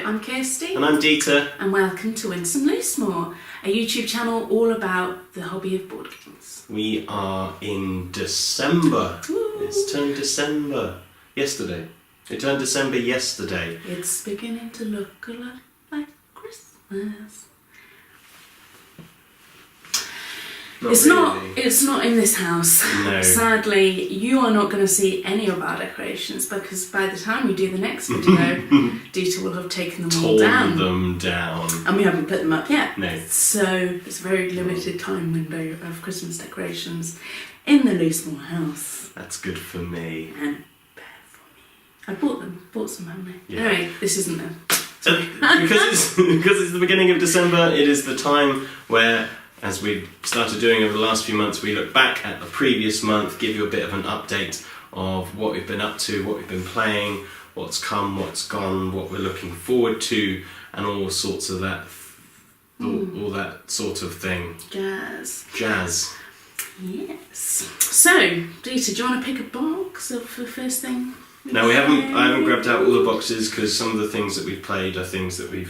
I'm Kirsty. And I'm Dieter. And welcome to Win Some Loosemore, a YouTube channel all about the hobby of board games. We are in December. Woo. It's turned December yesterday. It turned December yesterday. It's beginning to look a lot like Christmas. It's not in this house. No. Sadly, you are not going to see any of our decorations because by the time we do the next video, Dieter will have taken them all down. Torn them down. And we haven't put them up yet. No. So it's a very limited time window of Christmas decorations in the Loosemore house. That's good for me. And bad for me. I bought some, haven't I? Yeah. Anyway, this isn't them. because it's the beginning of December, it is the time where, as we've started doing over the last few months, we look back at the previous month, give you a bit of an update of what we've been up to, what we've been playing, what's come, what's gone, what we're looking forward to, and all sorts of that, all that sort of thing. Jazz. Yes. So, Dieter, do you want to pick a box of the first thing? No, I haven't grabbed out all the boxes because some of the things that we've played are things that we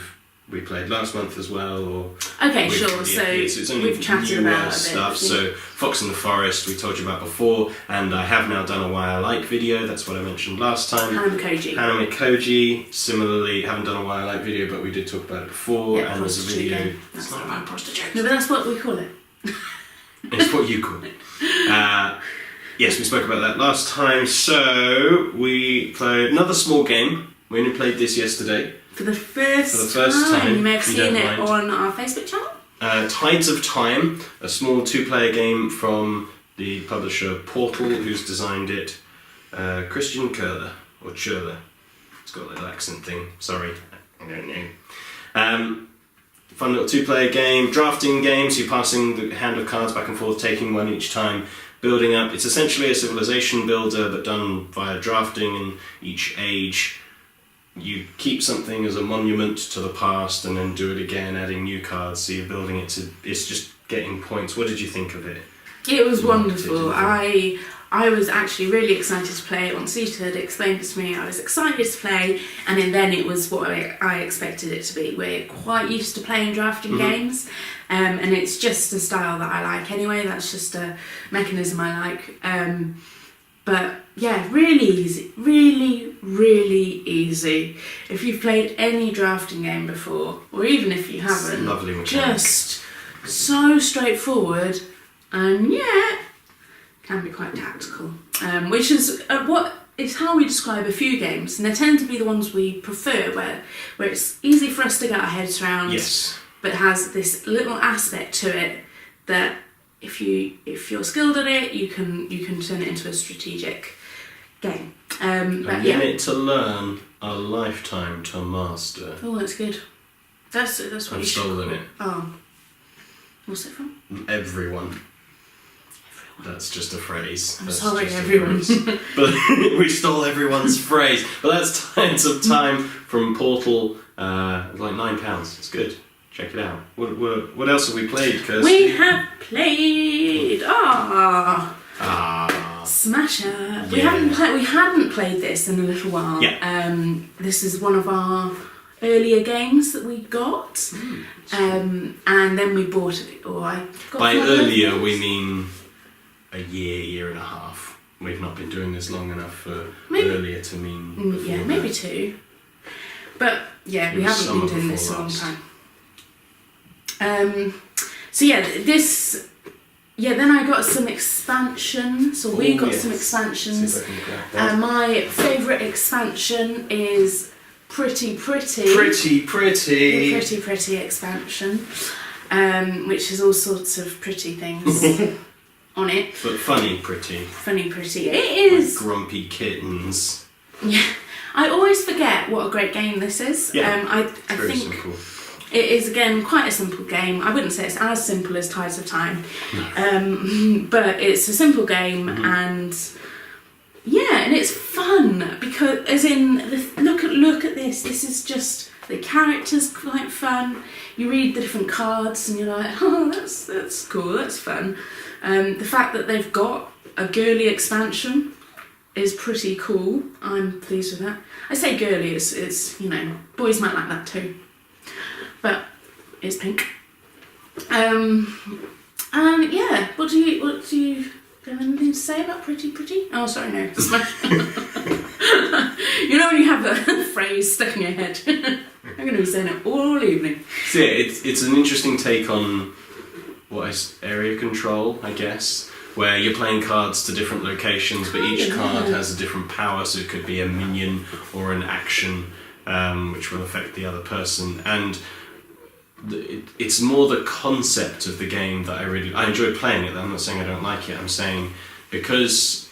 played last month as well. Or okay, sure. So it's only we've chatted about stuff. A bit, So Fox in the Forest we told you about before, and I have now done a Why I Like video. That's what I mentioned last time. Hannah Koji. Similarly, haven't done a Why I Like video, but we did talk about it before. Yeah, and there's a video. Game. It's not about prostitutes. No, but that's what we call it. It's what you call it. Yes, we spoke about that last time. So we played another small game. We only played this yesterday. For the first time. You may have seen it on our Facebook channel. Tides of Time, a small two-player game from the publisher Portal, who's designed it. Christian Curler, or Churler. It's got a little accent thing. Sorry, I don't know. Fun little two-player game, drafting game, so you're passing the hand of cards back and forth, taking one each time, building up. It's essentially a civilization builder, but done via drafting, and each age you keep something as a monument to the past and then do it again, adding new cards, so you're building it to, it's just getting points. What did you think of it? It was wonderful. I was actually really excited to play it. Once Dieter had explained it to me, I was excited to play, and then it was what I expected it to be. We're quite used to playing drafting games, and it's just a style that I like anyway. That's just a mechanism I like. But yeah, really easy. Really easy. If you've played any drafting game before, or even if you haven't, lovely mechanic. Just so straightforward, and yet can be quite tactical, which is what is how we describe a few games, and they tend to be the ones we prefer, where it's easy for us to get our heads around, yes, but has this little aspect to it that if you're skilled at it, you can turn it into a strategic game. A minute to learn, a lifetime to master. Oh, that's good. That's what I've you should stolen call it. Oh, what's it from? Everyone. That's just a phrase. I'm sorry, everyone. But we stole everyone's phrase. But that's Tides of Time from Portal. Like £9. It's good. Check it out. What else have we played, Kirsty? We have played Smasher. Yeah. We hadn't played this in a little while. Yeah. This is one of our earlier games that we got. And then we bought it. By earlier, we mean a year and a half. We've not been doing this long enough for earlier to mean before maybe that. 2. But yeah, we haven't been doing this a long time. So yeah, this. Yeah, then I got some expansions, or we got some expansions. My favourite expansion is Pretty expansion, which has all sorts of pretty things on it. But funny pretty. It is. Like grumpy kittens. Yeah, I always forget what a great game this is. Yeah, I very think simple. It is, again, quite a simple game. I wouldn't say it's as simple as Tides of Time, but it's a simple game, and yeah, and it's fun because, as in, look at this. This is just, the characters quite fun. You read the different cards, and you're like, oh, that's cool, that's fun. The fact that they've got a girly expansion is pretty cool. I'm pleased with that. I say girly, it's you know, boys might like that too, but it's pink. And yeah, what do you have anything to say about pretty? Oh, sorry, no. You know when you have a phrase stuck in your head. I'm going to be saying it all evening. So yeah, it's an interesting take on what is area control, I guess, where you're playing cards to different locations, but each card has a different power, so it could be a minion or an action, which will affect the other person. And it's more the concept of the game that I enjoy playing it. I'm not saying I don't like it. I'm saying because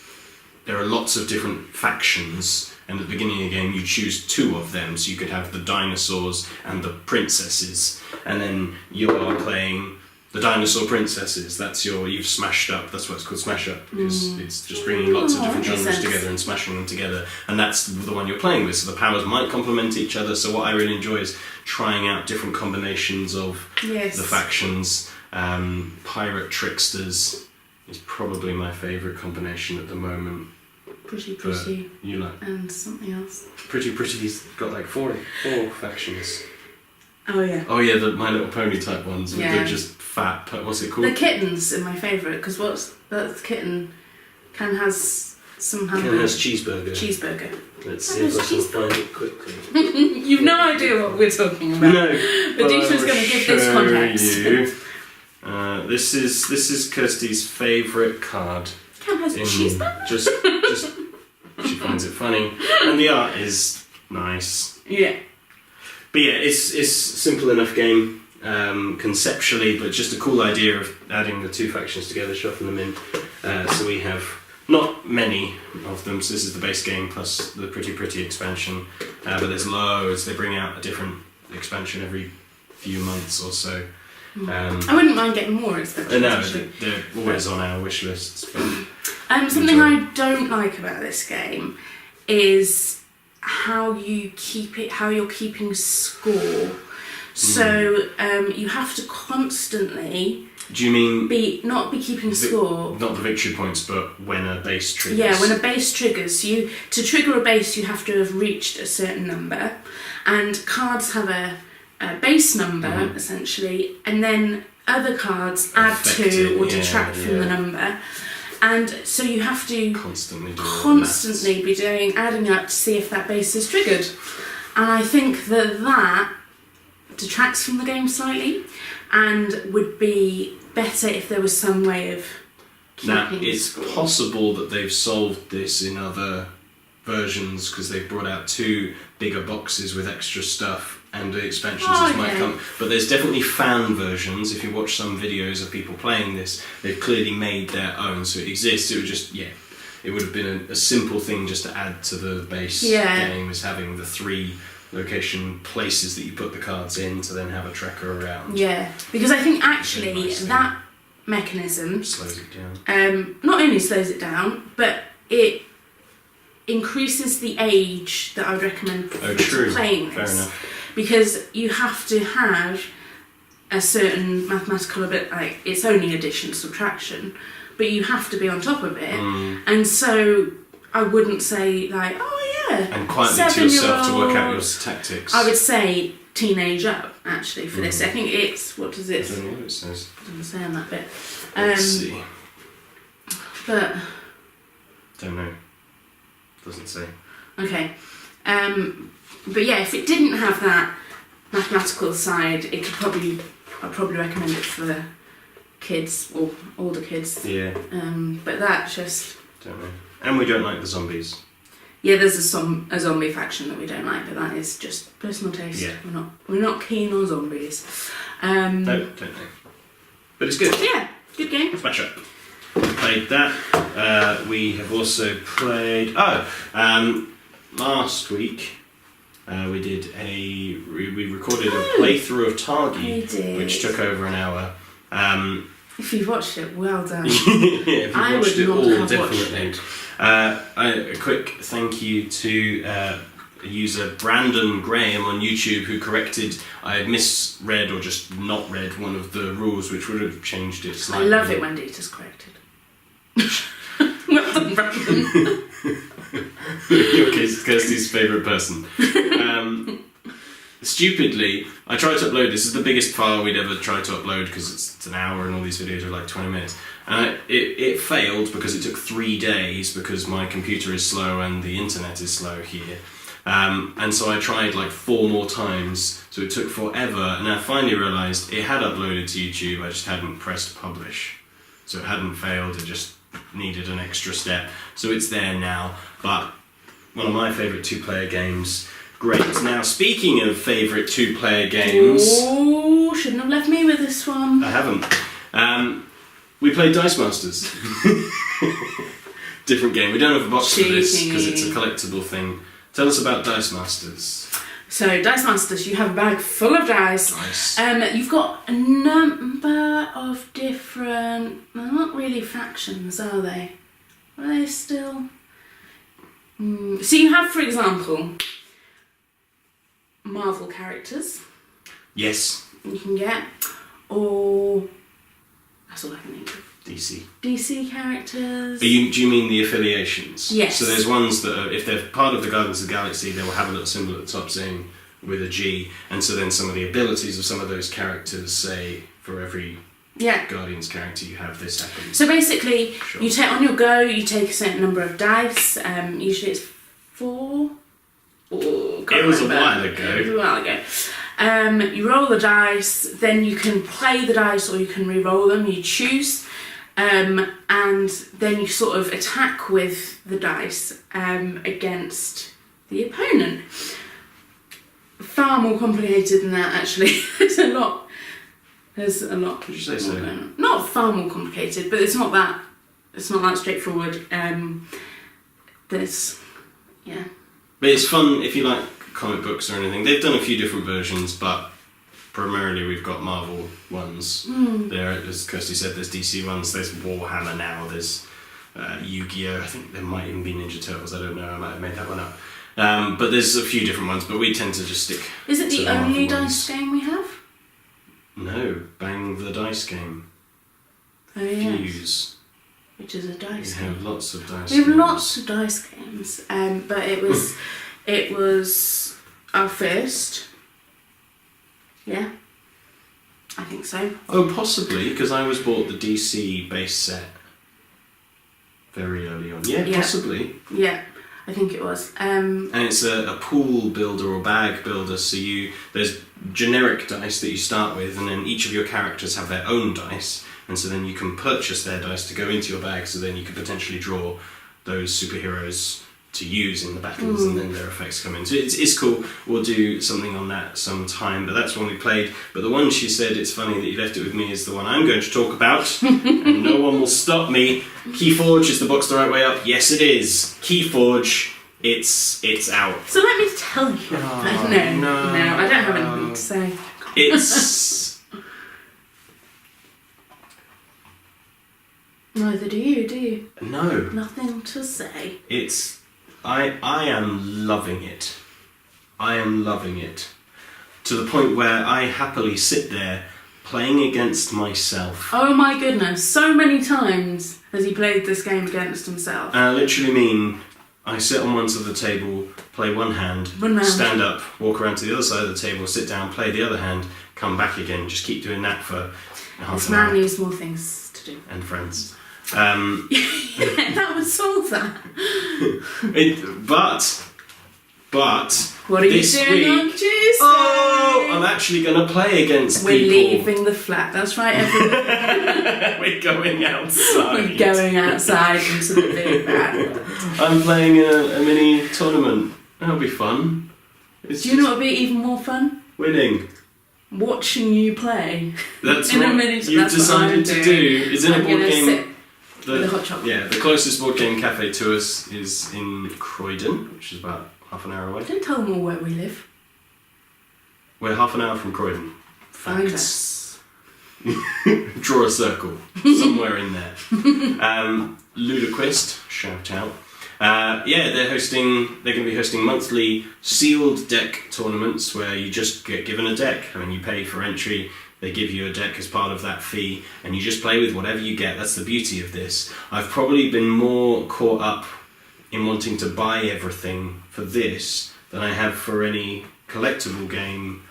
there are lots of different factions, and at the beginning of the game you choose 2 of them, so you could have the dinosaurs and the princesses, and then you are playing the dinosaur princesses. You've smashed up. That's what it's called, smash up, because it's just bringing lots of different genres together and smashing them together, and that's the one you're playing with. So the powers might complement each other. So what I really enjoy is trying out different combinations of the factions. Pirate tricksters is probably my favourite combination at the moment. Pretty. You like? And something else. Pretty's got like four factions. Oh yeah. Oh yeah, the My Little Pony type ones. Yeah. They're just fat. What's it called? The kittens are my favourite, because that kitten has some hamburger. Ken has cheeseburger. Let's see if I can find it quickly. You've no idea what we're talking about. No. But Dieter's going to give this context. This is Kirsty's favourite card. Ken has a cheeseburger. Just she finds it funny, and the art is nice. Yeah. But yeah, it's simple enough game conceptually, but just a cool idea of adding the 2 factions together, shuffling them in. So we have not many of them. So this is the base game plus the Pretty expansion. But there's loads. They bring out a different expansion every few months or so. I wouldn't mind getting more expansions. No, they're always on our wish lists. Something I don't like about this game is how you're keeping score. So you have to constantly. Do you mean not be keeping score? Not the victory points, but when a base triggers. Yeah, when a base triggers. To trigger a base, you have to have reached a certain number, and cards have a base number essentially, and then other cards add to or detract from the number. And so you have to constantly be adding up to see if that base is triggered. And I think that detracts from the game slightly, and would be better if there was some way of keeping Now, it's possible that they've solved this in other versions, because they've brought out 2 bigger boxes with extra stuff, and the expansions might come. But there's definitely fan versions. If you watch some videos of people playing this, they've clearly made their own, so it exists. It would just, it would have been a simple thing just to add to the base game, is having the 3 location places that you put the cards in to then have a tracker around. Yeah, because I think actually that mechanism slows it down. Not only slows it down, but it increases the age that I would recommend playing this. Fair enough. Because you have to have a certain mathematical bit, like it's only addition, subtraction, but you have to be on top of it. And so I wouldn't say like, and quietly to yourself to work out your tactics. I would say teenage up, actually, for this. I think it's, what does it? I don't know what it says. It doesn't say on that bit. Let's see. But don't know. Doesn't say. Okay. But yeah, if it didn't have that mathematical side, I'd probably recommend it for kids or older kids. Yeah. But that just don't know. And we don't like the zombies. Yeah, there's a zombie faction that we don't like, but that is just personal taste. Yeah. We're not keen on zombies. No, don't know. But it's good. Yeah, good game. Smash up. Played that. We have also played. Last week we recorded a playthrough of Targi, which took over an hour. If you've watched it, well done. Yeah, if you've watched it all, definitely. A quick thank you to user Brandon Graham on YouTube, who corrected I had misread or just not read one of the rules, which would have changed it slightly. I love it when data's corrected. Well done, someone random. Your Kirsty's favourite person. Stupidly, I tried to upload, this is the biggest file we'd ever tried to upload because it's an hour and all these videos are like 20 minutes. And it failed because it took 3 days because my computer is slow and the internet is slow here. And so I tried like 4 more times, so it took forever, and I finally realised it had uploaded to YouTube, I just hadn't pressed publish. So it hadn't failed, it just needed an extra step. So it's there now, but one of my favourite 2-player games. Great. Now, speaking of favourite 2-player games... Oh, shouldn't have left me with this one. I haven't. We played Dice Masters. Different game. We don't have a box for this because it's a collectible thing. Tell us about Dice Masters. So, Dice Masters, you have a bag full of dice. You've got a number of different... They're not really factions, are they? Are they still... So you have, for example... Marvel characters. Yes. You can get, or that's all I can think of. DC characters. Do you mean the affiliations? Yes. So there's ones that are, if they're part of the Guardians of the Galaxy, they will have a little symbol at the top saying with a G, and so then some of the abilities of some of those characters say for every Guardians character you have this happens. So basically, you take on your go, you take a certain number of dice. Usually it's 4. It was a while ago. You roll the dice, then you can play the dice or you can re-roll them, you choose, and then you sort of attack with the dice against the opponent. Far more complicated than that, actually. There's a lot. Did you say so? Not far more complicated, but it's not that straightforward. But it's fun if you like comic books or anything. They've done a few different versions, but primarily we've got Marvel ones. There, as Kirsty said, there's DC ones, there's Warhammer now, there's Yu-Gi-Oh! I think there might even be Ninja Turtles, I don't know, I might have made that one up. But there's a few different ones, but we tend to just stick Is it to the only dice game we have? No, Bang the Dice Game. Oh, yes. Fuse. Which is a dice game. We have lots of dice games. We have games. lots of dice games, but it was our first. Yeah, I think so. Oh, possibly, because I was bought the DC base set very early on. Yeah, possibly. Yeah, I think it was. And it's a pool builder or bag builder, so there's generic dice that you start with, and then each of your characters have their own dice. And so then you can purchase their dice to go into your bag, so then you could potentially draw those superheroes to use in the battles, and then their effects come in. So it's cool. We'll do something on that sometime, but that's one we played. But the one she said, it's funny that you left it with me, is the one I'm going to talk about, and no one will stop me. Keyforge, is the box the right way up? Yes, it is. Keyforge, it's out. So let me tell you. No, I don't have anything to say. It's... Neither do you, do you? No. Nothing to say. I am loving it. I am loving it. To the point where I happily sit there playing against myself. Oh my goodness, so many times has he played this game against himself. And I literally mean, I sit on one side of the table, play one hand, stand up, walk around to the other side of the table, sit down, play the other hand, come back again, just keep doing that for half an hour. This man needs more things to do. And friends. That would solve that. But what are you doing on Tuesday? Oh, I'm actually going to play against We're people. leaving the flat. That's right, everyone. We're going outside. We're going outside into the big bad. I'm playing a mini tournament. That'll be fun. Do you know what would be even more fun? Winning. Watching you play. That's in what a minute, you've decided to do. Is in a board game. With a hot chocolate. Yeah, the closest board game cafe to us is in Croydon, which is about half an hour away. Don't tell them all where we live. We're half an hour from Croydon. Find us. Draw a circle somewhere in there. Ludaquist, shout out. They're going to be hosting monthly sealed deck tournaments where you just get given a deck. I mean, you pay for entry, They give you a deck as part of that fee, and you just play with whatever you get. That's the beauty of this. I've probably been more caught up in wanting to buy everything for this than I have for any collectible game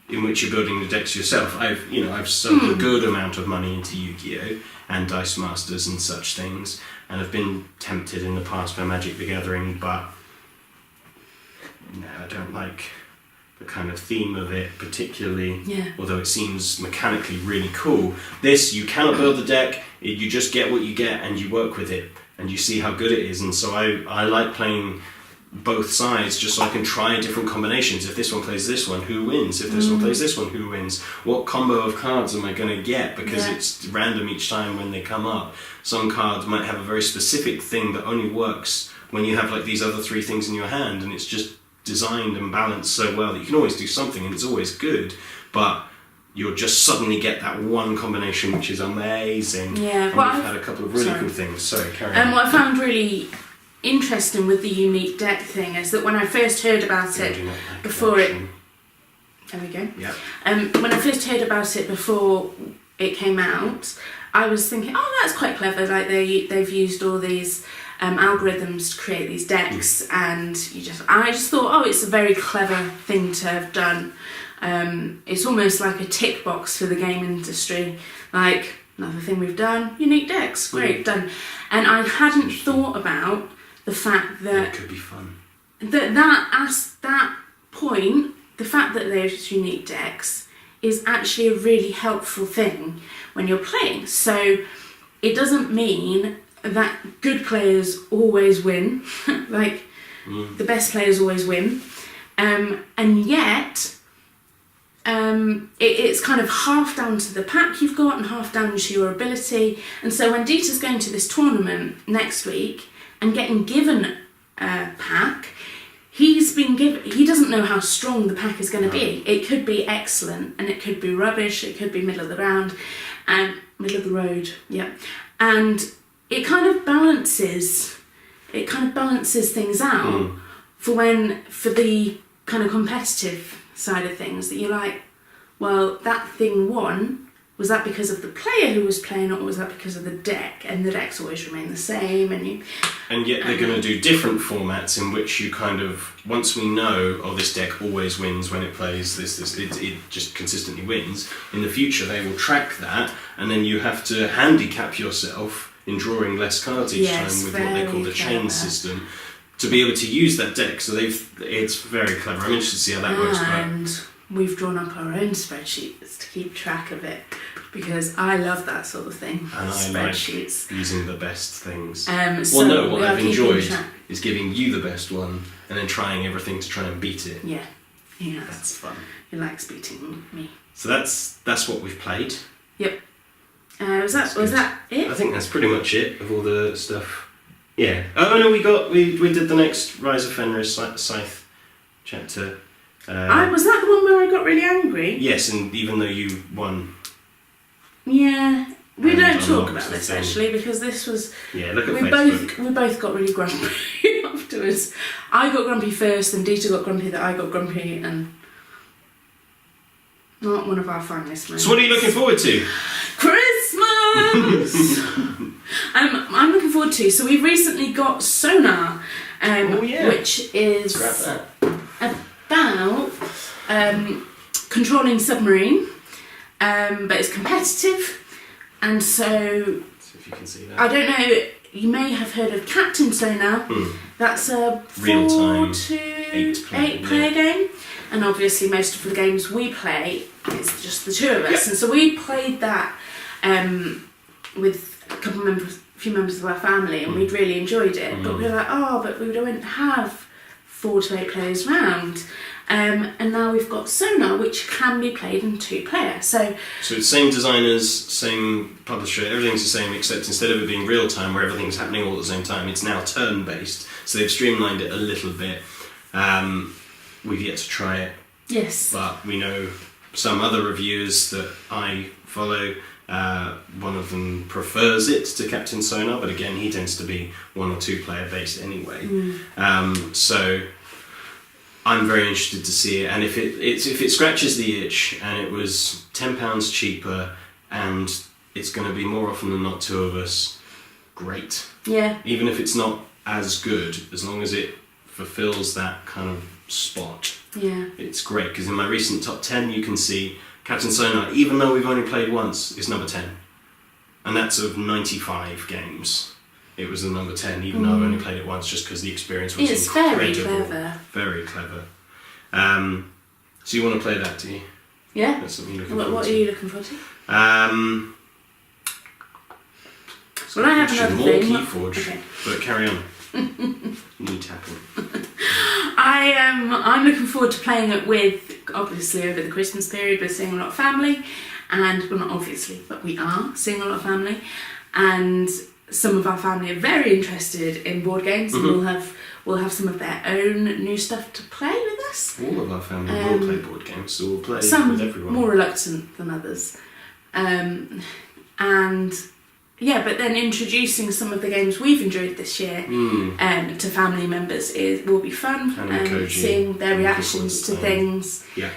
in which you're building the decks yourself. I've sunk a good amount of money into Yu-Gi-Oh! And Dice Masters and such things, and have been tempted in the past by Magic the Gathering, but no, I don't like the kind of theme of it particularly, although it seems mechanically really cool. This, you cannot build the deck, you just get what you get and you work with it, and you see how good it is, and so I like playing both sides just so I can try different combinations. If this one plays this one, who wins? If this one plays this one, who wins? What combo of cards am I going to get? Because it's random each time when they come up. Some cards might have a very specific thing that only works when you have like these other three things in your hand, and it's just designed and balanced so well that you can always do something and it's always good, but you'll just suddenly get that one combination which is amazing. Yeah, and we've had a couple of really cool things. Sorry, carry on. What I found really interesting with the unique deck thing is that when I first heard about it before it... There we go. Yeah. When I first heard about it before it came out, I was thinking, oh, that's quite clever. Like they've used all these algorithms to create these decks, and I just thought, oh, it's a very clever thing to have done. It's almost like a tick box for the game industry. Like, another thing we've done, unique decks, great, done. And I hadn't thought about the fact that it could be fun. That point, the fact that there's unique decks is actually a really helpful thing when you're playing. So it doesn't mean that good players always win, like the best players always win, and yet it's kind of half down to the pack you've got and half down to your ability. And so when Dieter's going to this tournament next week and getting given a pack, he doesn't know how strong the pack is going to be. It could be excellent and it could be rubbish, it could be middle of the round and middle of the road, and it kind of balances things out for the kind of competitive side of things, that you're like, well, that thing won. Was that because of the player who was playing, or was that because of the deck? And the decks always remain the same, and yet they're going to do different formats in which you kind of, once we know, oh, this deck always wins when it plays this, it just consistently wins. In the future, they will track that, and then you have to handicap yourself in drawing less cards each time with what they call the chain system to be able to use that deck. So it's very clever. I'm interested to see how that works. And we've drawn up our own spreadsheets to keep track of it, because I love that sort of thing. And spreadsheets. I like using the best things. What I've enjoyed is giving you the best one and then trying everything to try and beat it. Yeah. That's fun. He likes beating me. So that's what we've played. Yep. Was that it? I think that's pretty much it of all the stuff. Yeah. Oh no, we did the next Rise of Fenris Scythe chapter. Was that the one where I got really angry? Yes, and even though you won. Yeah. We don't talk about this actually, because this was. Yeah, look at Facebook. We both got really grumpy afterwards. I got grumpy first, and Dieter got grumpy that I got grumpy, and not one of our finest moments. So what are you looking forward to? Christmas! I'm looking forward to. So we've recently got Sonar, which is about controlling submarine, but it's competitive, and so if you can see that. I don't know. You may have heard of Captain Sonar. That's a 4 to 8 player game. And obviously most of the games we play, it's just the two of us. And so we played that with a few members of our family, and we'd really enjoyed it. But we were like, but we don't have 4 to 8 players round. And now we've got Sonar, which can be played in 2 player. So it's same designers, same publisher, everything's the same, except instead of it being real time where everything's happening all at the same time, it's now turn based. So they've streamlined it a little bit. We've yet to try it. Yes. But we know some other reviewers that I follow, one of them prefers it to Captain Sonar, but again, he tends to be 1 or 2 player based anyway. So I'm very interested to see it, and if it scratches the itch and it was £10 cheaper and it's going to be more often than not two of us, great. Yeah. Even if it's not as good, as long as it fulfills that kind of spot, it's great. Because in my recent top 10 you can see Captain Sonar, even though we've only played once, is number 10, and that's of 95 games. It was the number 10, even though I've only played it once, just because the experience was incredible. It's very clever. Very clever. So you want to play that, do you? Yeah. That's something you're looking forward What to. are you looking forward to? Well, I have another more thing. Keyforge, Okay. but carry on. Knee tapping. I'm looking forward to playing it with, obviously over the Christmas period we're seeing a lot of family, and well, not obviously, but we are seeing a lot of family, and some of our family are very interested in board games, and we'll have some of their own new stuff to play with us. All of our family will play board games, so we'll play some with everyone. More reluctant than others, and yeah, but then introducing some of the games we've enjoyed this year to family members will be fun, and seeing their reactions to things. Yeah.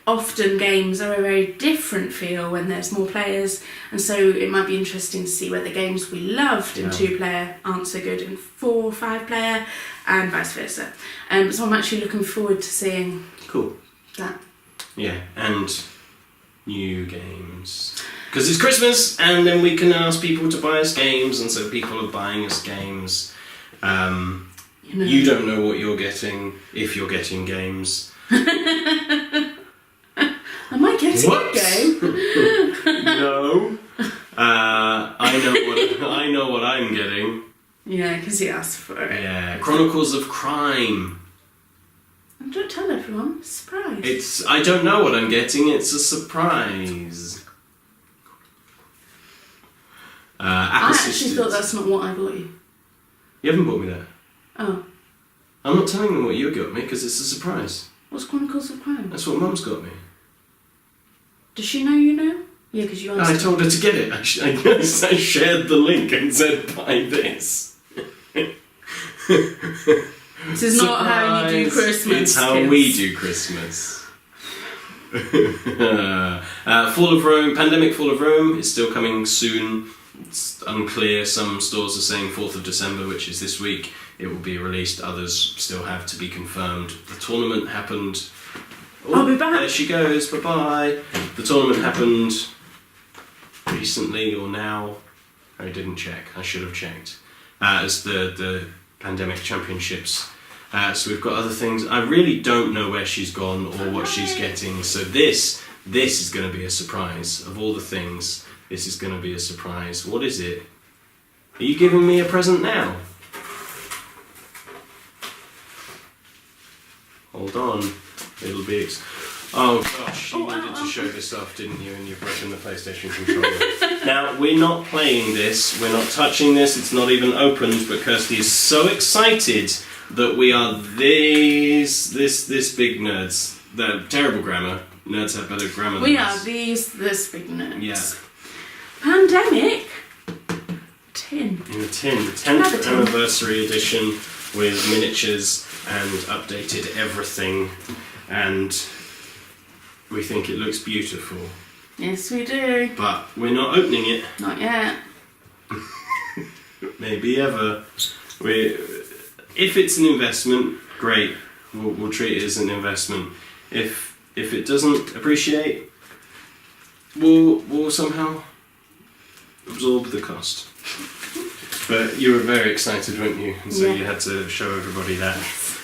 Often games are a very different feel when there's more players, and so it might be interesting to see whether games we loved in 2-player aren't so good in 4 or 5-player, and vice versa. So I'm actually looking forward to seeing that. Yeah, and new games. Because it's Christmas, and then we can ask people to buy us games, and so people are buying us games. You don't know what you're getting, if you're getting games. Am I getting a game? No. I know what I'm getting. Yeah, because he asked for it. Yeah, Chronicles of Crime. And don't tell everyone. Surprise. I don't know what I'm getting. It's a surprise. I actually thought that's not what I bought you. You haven't bought me that. Oh. I'm not telling them what you got me because it's a surprise. What's Chronicles of Crime? That's what Mum's got me. Does she know you know? Yeah, because you asked. I told her to get it. I shared the link and said, buy this. This is not how you do Christmas. It's how we do Christmas. Fall of Rome, Pandemic Fall of Rome is still coming soon. It's unclear. Some stores are saying 4th of December, which is this week. It will be released. Others still have to be confirmed. The tournament happened. I'll be back. There she goes. Bye bye. The tournament happened recently or now. I didn't check. I should have checked. As the Pandemic Championships. So we've got other things. I really don't know where she's gone or what she's getting. So this is going to be a surprise. Of all the things, this is going to be a surprise. What is it? Are you giving me a present now? Hold on. It'll be... Oh gosh, you needed to show this off, didn't you? And you've broken the PlayStation controller. Now, we're not playing this. We're not touching this. It's not even opened. But Kirsty is so excited that we are this big nerds. They're terrible grammar. Nerds have better grammar than We us. are this big nerds. Yeah. Pandemic tin. In the tin, the 10th anniversary edition with miniatures and updated everything, and we think it looks beautiful. Yes, we do. But we're not opening it. Not yet. Maybe ever. If it's an investment, great. We'll treat it as an investment. If it doesn't appreciate, we'll somehow absorb the cost. But you were very excited, weren't you? And so you had to show everybody that.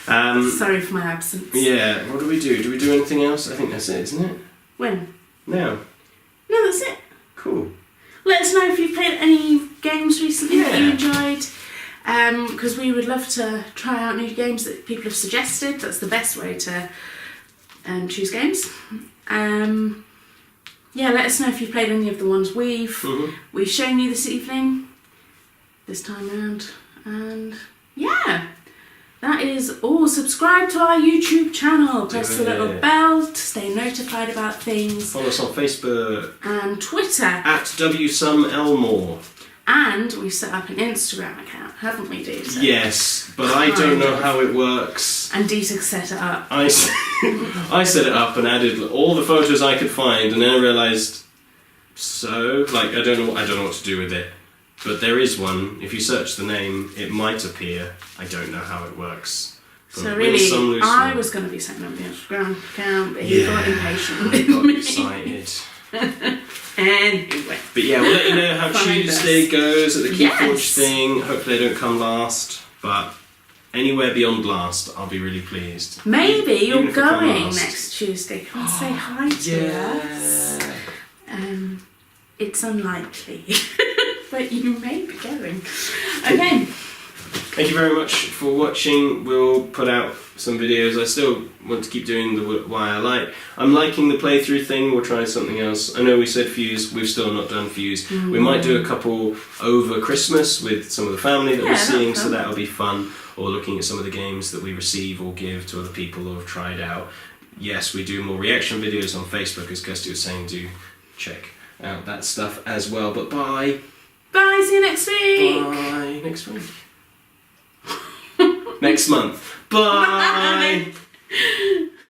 Sorry for my absence. Yeah, what do we do? Do we do anything else? I think that's it, isn't it? When? Now. No, that's it. Cool. Let us know if you've played any games recently that you Yeah. enjoyed. Because we would love to try out new games that people have suggested. That's the best way to choose games. Yeah, let us know if you've played any of the ones we've shown you this evening, this time around. And yeah, that is all. Subscribe to our YouTube channel. Press the little bell to stay notified about things. Follow us on Facebook. And Twitter. @WSomeElmore. And we set up an Instagram account, haven't we, Dita? Yes, but I don't know how it works. And Dita set it up. I set it up and added all the photos I could find, and then I realised, I don't know what to do with it. But there is one. If you search the name, it might appear. I don't know how it works. But so really, I was going to be setting up the Instagram account, but he got impatient with got me. excited. Anyway. But yeah, we'll let you know how Tuesday goes at the Keyforge thing. Hopefully I don't come last, but anywhere beyond last, I'll be really pleased. Maybe you're going next Tuesday. Come and say hi to us. It's unlikely, but you may be going. Okay. Thank you very much for watching. We'll put out some videos. I still want to keep doing the Why I Like. I'm liking the playthrough thing. We'll try something else. I know we said Fuse. We've still not done Fuse. We might do a couple over Christmas with some of the family that we're seeing, so that'll be fun. Or looking at some of the games that we receive or give to other people who have tried out. Yes, we do more reaction videos on Facebook, as Kirsty was saying. Do check out that stuff as well. But bye. Bye, see you next week. Bye next week. Next month. Bye.